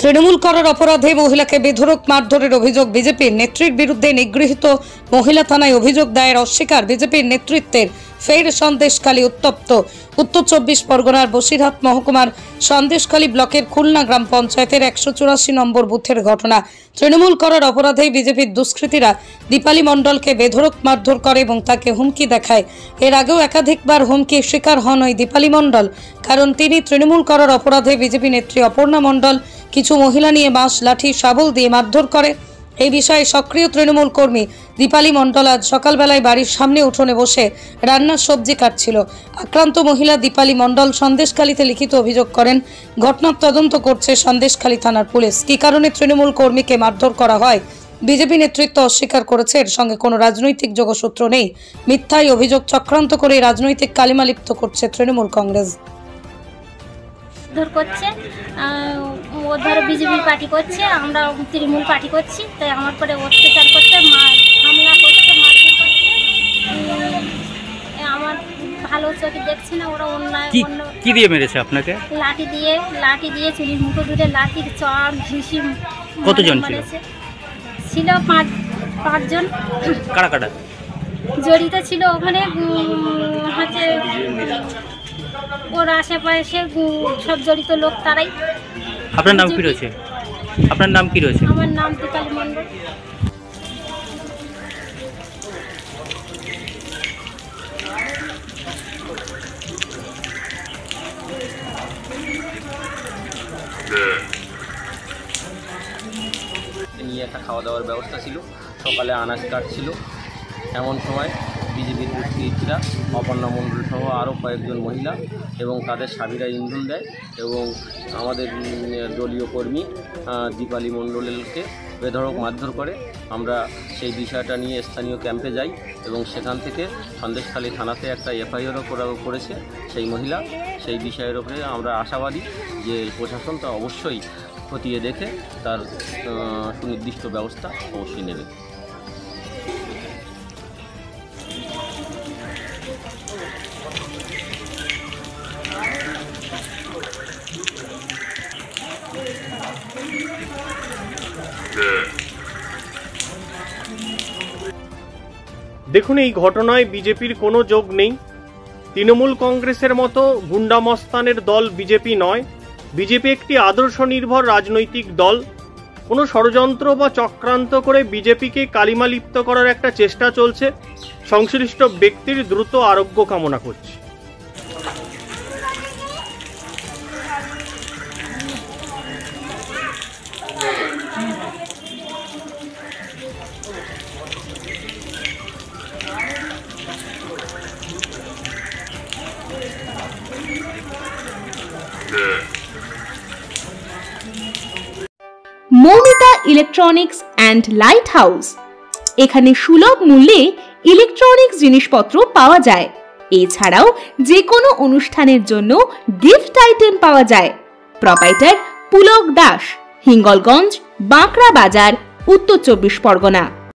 তৃণমূল করার অপরাধে মহিলাকে বেধড়ক মারধরের অভিযোগ বিজেপির নেত্রীর বিরুদ্ধে নিগৃহীত মহিলা থানায় অভিযোগ দায়ের অস্বীকার বিজেপির নেতৃত্বের। ফের সন্দেশখালী উত্তপ্ত। উত্তর 24 পরগনার বসিরহাট মহকুমার সন্দেশখালী ব্লকের খুলনা গ্রাম পঞ্চায়েতের 184 নম্বর বুথের ঘটনা। তৃণমূল করার অপরাধে বিজেপির দুষ্কৃতীরা দীপালি মণ্ডলকে বেধড়ক মারধর করে এবং তাকে হুমকি দেখায়। এর আগেও একাধিকবার হুমকির শিকার হন ওই দীপালি মণ্ডল, কারণ তিনি তৃণমূল করার অপরাধে বিজেপি নেত্রী অপর্ণা মণ্ডল কিছু মহিলা নিয়ে বাঁশ লাঠি শাবল দিয়ে মারধর করে। এই বিষয়ে সক্রিয় তৃণমূল কর্মী দীপালি মণ্ডল আজ সকালবেলায় বাড়ির সামনে উঠোনে বসে রান্নার সবজি কাটছিল। আক্রান্ত মহিলা দীপালি মণ্ডল সন্দেশখালীতে লিখিত অভিযোগ করেন। ঘটনার তদন্ত করছে সন্দেশখালী থানার পুলিশ। কী কারণে তৃণমূল কর্মীকে মারধর করা হয় বিজেপি নেতৃত্ব অস্বীকার করেছে। এর সঙ্গে কোনো রাজনৈতিক যোগসূত্র নেই। মিথ্যাই অভিযোগ চক্রান্ত করে রাজনৈতিক কালিমা লিপ্ত করছে তৃণমূল কংগ্রেস। করছে ও ধরো বিজেপির পার্টি করছে, আমরা তৃণমূল পার্টি করছি, তাই আমার পরে অত্যাচার করছে, হামলা করছে, মারধর করছে। আমার ভালো চোখে দেখছি না, ওরা অন্যায় কি দিয়ে মেরেছে আপনাকে? লাঠি দিয়ে চুলির মুঠো ধরে লাঠি চর ঘিসি। কতজন ছিল? পাঁচজন। কারা কারা জড়িত ছিল ওখানে? হচ্ছে ওর আশেপাশে সব জড়িত লোক তারাই। আপনার নাম কি রয়েছে? আপনার নাম কি রয়েছে? আমার নাম দীপালি মণ্ডল। নিয়ে একটা খাওয়া দাওয়ার ব্যবস্থা ছিল, সকালে আনাজ কাটছিল, এমন সময় বিজেপির দুষ্কৃতীরা অপর্ণা মণ্ডল সহ আরও কয়েকজন মহিলা এবং তাদের স্বামীরা ইন্ধন দেয় এবং আমাদের দলীয় কর্মী দীপালি মণ্ডলকে বেধড়ক মারধর করে। আমরা সেই বিষয়টা নিয়ে স্থানীয় ক্যাম্পে যাই এবং সেখান থেকে সন্দেশখালী থানাতে একটা এফআইআরও করেছে সেই মহিলা। সেই বিষয়ের উপরে আমরা আশাবাদী যে প্রশাসন তা অবশ্যই খতিয়ে দেখে তার সুনির্দিষ্ট ব্যবস্থা অবশ্যই নেবে। দেখুন, এই ঘটনায় বিজেপির কোনো যোগ নেই। তৃণমূল কংগ্রেসের মতো গুন্ডামস্তানের দল বিজেপি নয়। বিজেপি একটি আদর্শ নির্ভর রাজনৈতিক দল। কোনো ষড়যন্ত্র বা চক্রান্ত করে বিজেপিকে কালিমালিপ্ত করার একটা চেষ্টা চলছে। সংশ্লিষ্ট ব্যক্তির দ্রুত আরোগ্য কামনা করছি। Moumita electronics and light house. এখানে সুলভ মূল্যে ইলেকট্রনিক্স জিনিসপত্র পাওয়া যায়। এছাড়াও যে কোনো অনুষ্ঠানের জন্য গিফট আইটেম পাওয়া যায়। প্রোপাইটার পুলক দাস, হিঙ্গলগঞ্জ, বাঁকড়া বাজার, উত্তর 24 পরগনা।